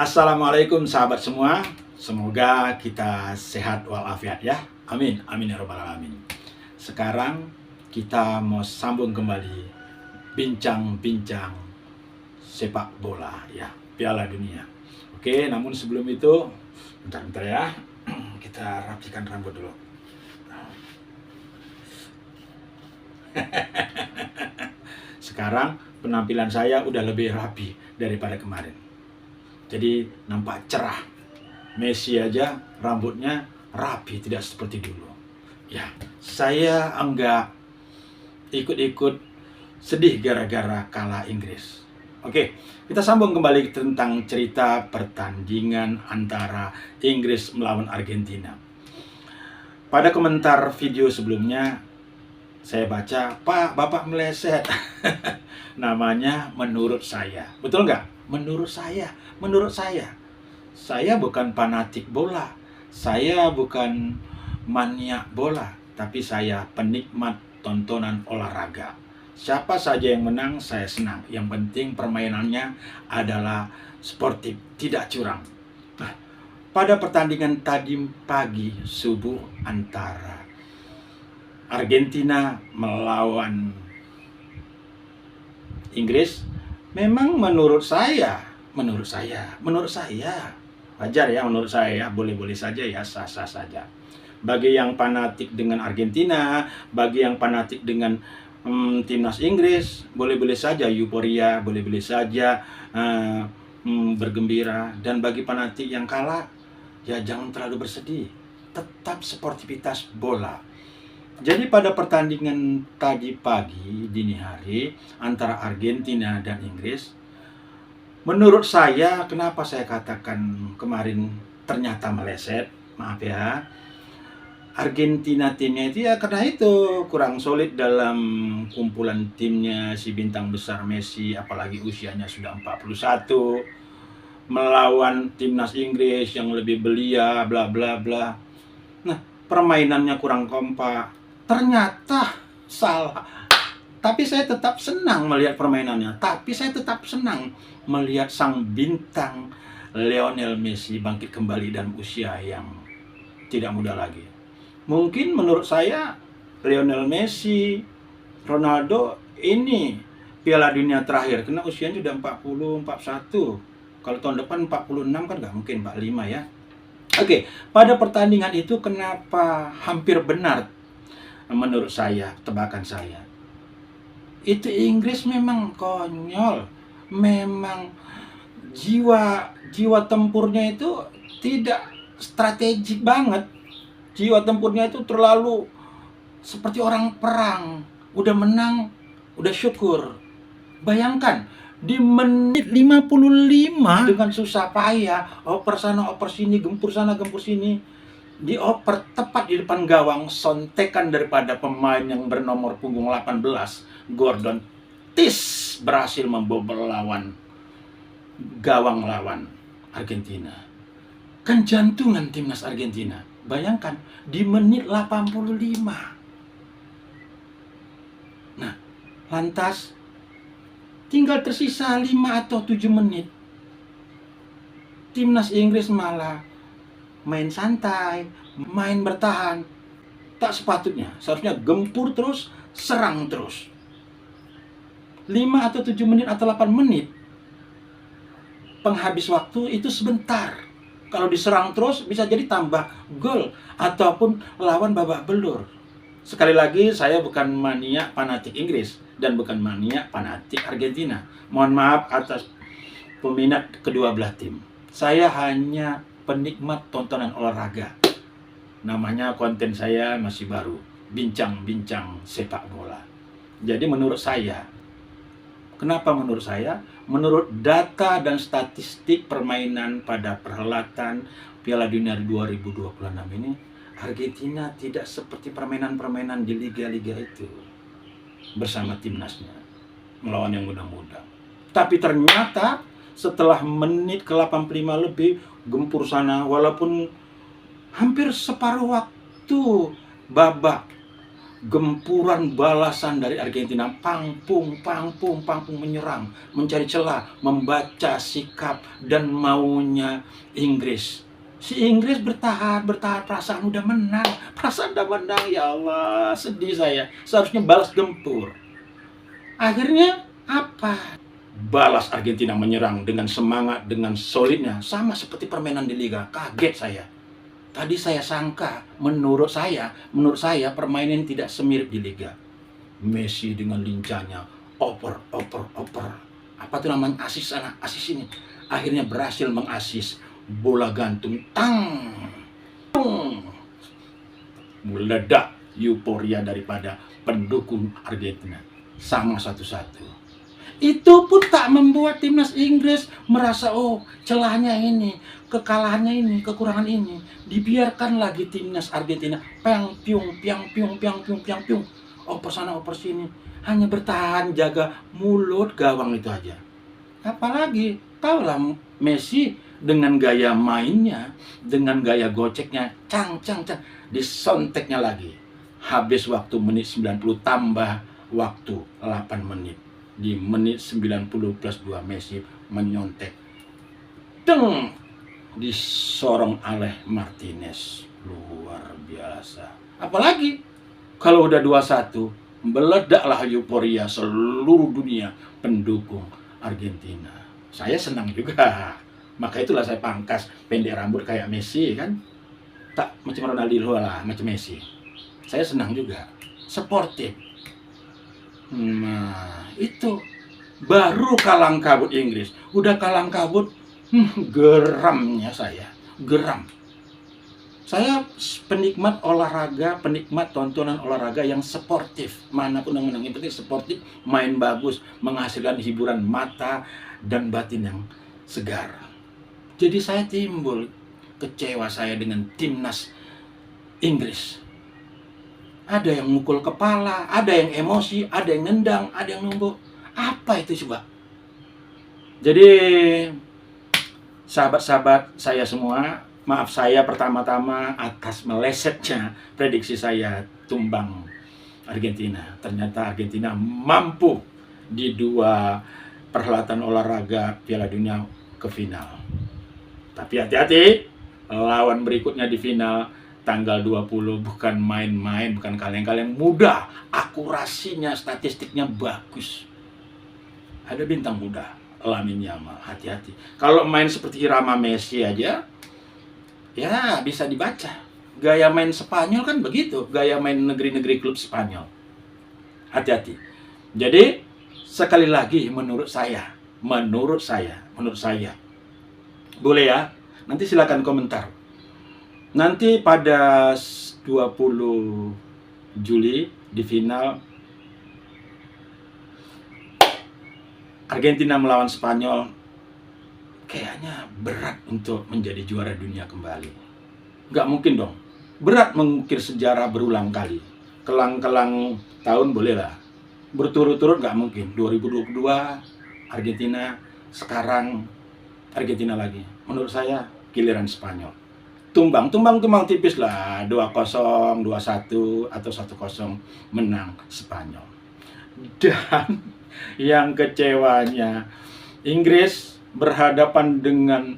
Assalamualaikum sahabat semua. Semoga kita sehat walafiat ya. Amin, amin ya robbal alamin. Sekarang kita mau sambung kembali bincang-bincang sepak bola ya, Piala Dunia. Oke, namun sebelum itu bentar ya. Kita rapikan rambut dulu. Sekarang penampilan saya udah lebih rapi daripada kemarin. Jadi nampak cerah. Messi aja rambutnya rapi, tidak seperti dulu. Ya, saya enggak ikut-ikut sedih gara-gara kalah Inggris. Oke, kita sambung kembali tentang cerita pertandingan antara Inggris melawan Argentina. Pada komentar video sebelumnya, saya baca, Pak, Bapak meleset. Namanya menurut saya. Betul nggak? Menurut saya. Saya bukan fanatik bola. Saya bukan maniak bola. Tapi saya penikmat tontonan olahraga. Siapa saja yang menang, saya senang. Yang penting permainannya adalah sportif, tidak curang. Nah, pada pertandingan tadi pagi subuh antara Argentina melawan Inggris, memang menurut saya wajar ya, menurut saya boleh-boleh saja ya, sah-sah saja. Bagi yang fanatik dengan Argentina, bagi yang fanatik dengan timnas Inggris, boleh-boleh saja euforia, boleh-boleh saja bergembira. Dan bagi fanatik yang kalah, ya jangan terlalu bersedih. Tetap sportivitas bola. Jadi pada pertandingan tadi pagi, dini hari, antara Argentina dan Inggris, menurut saya, kenapa saya katakan kemarin ternyata meleset, maaf ya, Argentina timnya itu ya karena itu kurang solid dalam kumpulan timnya, si bintang besar Messi, apalagi usianya sudah 41, melawan timnas Inggris yang lebih belia, bla bla bla. Nah, permainannya kurang kompak. Ternyata salah. Tapi saya tetap senang melihat permainannya. Tapi saya tetap senang melihat sang bintang Lionel Messi bangkit kembali dan usia yang tidak muda lagi. Mungkin menurut saya Lionel Messi, Ronaldo ini Piala Dunia terakhir. Karena usianya sudah 40, 41. Kalau tahun depan 46 kan nggak mungkin, 45 ya. Oke, pada pertandingan itu kenapa hampir benar menurut saya, tebakan saya, itu Inggris memang konyol, memang jiwa tempurnya itu tidak strategik banget. Jiwa tempurnya itu terlalu seperti orang perang, udah menang, udah syukur. Bayangkan di menit 55 dengan susah payah, oper sana oper sini, gempur sana gempur sini, dioper tepat di depan gawang, sontekan daripada pemain yang bernomor punggung 18, Gordon, berhasil membobol gawang lawan Argentina. Kan jantungan timnas Argentina. Bayangkan di menit 85. Nah, lantas tinggal tersisa 5 atau 7 menit. Timnas Inggris malah main santai, main bertahan. Tak sepatutnya, seharusnya gempur terus, serang terus. 5 atau 7 menit atau 8 menit penghabis waktu itu sebentar. Kalau diserang terus bisa jadi tambah gol ataupun lawan babak belur. Sekali lagi, saya bukan maniak fanatik Inggris dan bukan maniak fanatik Argentina. Mohon maaf atas peminat kedua belah tim. Saya hanya penikmat tontonan olahraga. Namanya konten saya masih baru, bincang-bincang sepak bola. Jadi menurut saya, kenapa menurut saya? Menurut data dan statistik permainan pada perhelatan Piala Dunia 2026 ini, Argentina tidak seperti permainan-permainan di liga-liga itu bersama timnasnya melawan yang muda-muda. Tapi ternyata setelah menit ke-85 lebih, gempur sana, walaupun hampir separuh waktu babak gempuran balasan dari Argentina, pangpung menyerang, mencari celah, membaca sikap dan maunya Inggris. Si Inggris bertahan, perasaan udah menang, ya Allah, sedih saya, seharusnya balas gempur. Akhirnya apa? Balas Argentina menyerang dengan semangat, dengan solidnya, sama seperti permainan di Liga. Kaget saya. Tadi saya sangka, menurut saya permainan tidak semirip di Liga. Messi dengan lincahnya, oper. Apa tuh namanya, asis sana, asis ini. Akhirnya berhasil mengasis, bola gantung, tang, tung. Meledak euforia daripada pendukung Argentina. Sama satu-satu. Itu pun tak membuat timnas Inggris merasa, oh celahnya ini, kekalahannya ini, kekurangan ini. Dibiarkan lagi timnas Argentina piang piung, oper sana oper sini, hanya bertahan jaga mulut gawang itu aja. Apalagi tahulah Messi dengan gaya mainnya, dengan gaya goceknya, cang, disonteknya lagi. Habis waktu menit 90 tambah waktu 8 menit. Di menit 90 plus 2 Messi menyontek. Deng! Disorong oleh Martinez. Luar biasa. Apalagi kalau udah 2-1, meledaklah euforia seluruh dunia pendukung Argentina. Saya senang juga. Maka itulah saya pangkas pendek rambut kayak Messi kan. Tak macam Ronaldinho lah, macam Messi. Saya senang juga. Sportif. Nah, itu baru kalang kabut Inggris. Udah kalang kabut, geramnya saya. Geram. Saya penikmat olahraga, penikmat tontonan olahraga yang sportif. Manapun yang menang, yang penting sportif, main bagus, menghasilkan hiburan mata dan batin yang segar. Jadi saya timbul kecewa saya dengan timnas Inggris. Ada yang mukul kepala, ada yang emosi, ada yang nendang, ada yang numbuk. Apa itu coba? Jadi sahabat-sahabat saya semua, maaf saya pertama-tama atas melesetnya prediksi saya tumbang Argentina. Ternyata Argentina mampu di 2 perhelatan olahraga Piala Dunia ke final. Tapi hati-hati, lawan berikutnya di final tanggal 20 bukan main-main, bukan kaleng-kaleng, mudah, akurasinya, statistiknya bagus. Ada bintang muda, Lamine Yamal, hati-hati. Kalau main seperti irama Messi aja, ya bisa dibaca. Gaya main Spanyol kan begitu, gaya main negeri-negeri klub Spanyol. Hati-hati. Jadi, sekali lagi menurut saya, boleh ya, nanti silakan komentar. Nanti pada 20 Juli di final Argentina melawan Spanyol, kayaknya berat untuk menjadi juara dunia kembali. Nggak mungkin dong. Berat mengukir sejarah berulang kali. Kelang-kelang tahun bolehlah. Berturut-turut nggak mungkin. 2022 Argentina, sekarang Argentina lagi. Menurut saya giliran Spanyol. Tumbang tipis lah, 2-0, 2-1 atau 1-0 menang Spanyol. Dan yang kecewanya, Inggris berhadapan dengan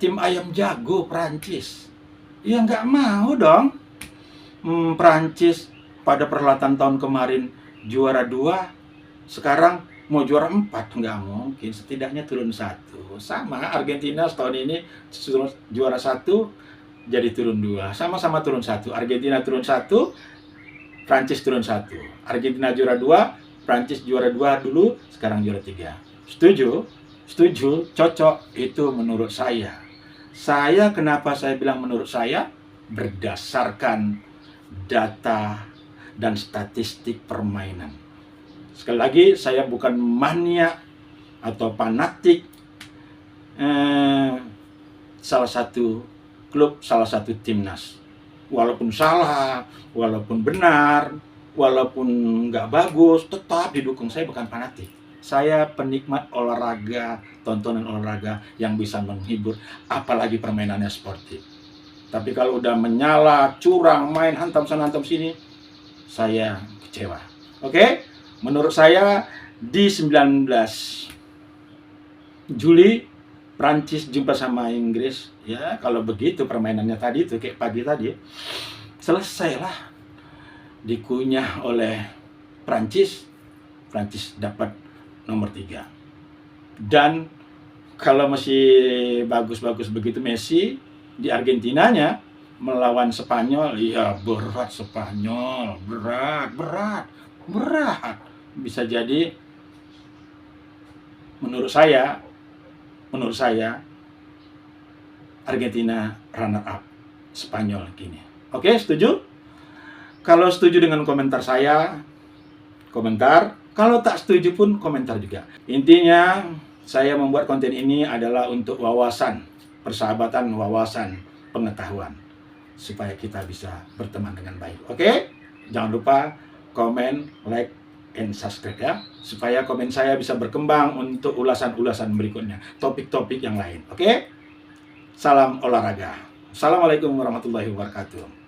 tim ayam jago Prancis. Ya nggak mau dong. Prancis pada perhelatan tahun kemarin juara 2, sekarang mau juara 4, nggak mungkin. Setidaknya turun 1. Sama Argentina setahun ini juara 1 jadi turun 2. Sama-sama turun 1. Argentina turun 1, Prancis turun 1. Argentina juara 2, Prancis juara 2 dulu, sekarang juara 3. Setuju? Setuju, cocok. Itu menurut saya. Kenapa saya bilang menurut saya? Berdasarkan data dan statistik permainan. Sekali lagi, saya bukan mania atau fanatik salah satu klub, salah satu timnas. Walaupun salah, walaupun benar, walaupun nggak bagus, tetap didukung. Saya bukan fanatik. Saya penikmat olahraga, tontonan olahraga yang bisa menghibur, apalagi permainannya sportif. Tapi kalau udah menyala, curang, main hantam sana hantam sini, saya kecewa. Oke? Menurut saya di 19 Juli Prancis jumpa sama Inggris, ya kalau begitu permainannya tadi itu kayak pagi tadi, selesailah dikunyah oleh Prancis. Prancis dapat nomor 3. Dan kalau masih bagus-bagus begitu Messi di Argentinanya melawan Spanyol, ya berat Spanyol, berat. Bisa jadi menurut saya Argentina runner up Spanyol gini. Oke, setuju? Kalau setuju dengan komentar saya, komentar. Kalau tak setuju pun komentar juga. Intinya saya membuat konten ini adalah untuk wawasan, persahabatan, wawasan, pengetahuan, supaya kita bisa berteman dengan baik. Oke? Jangan lupa komen, like, and subscribe ya, supaya komen saya bisa berkembang untuk ulasan-ulasan berikutnya, topik-topik yang lain. Oke? Salam olahraga. Assalamualaikum warahmatullahi wabarakatuh.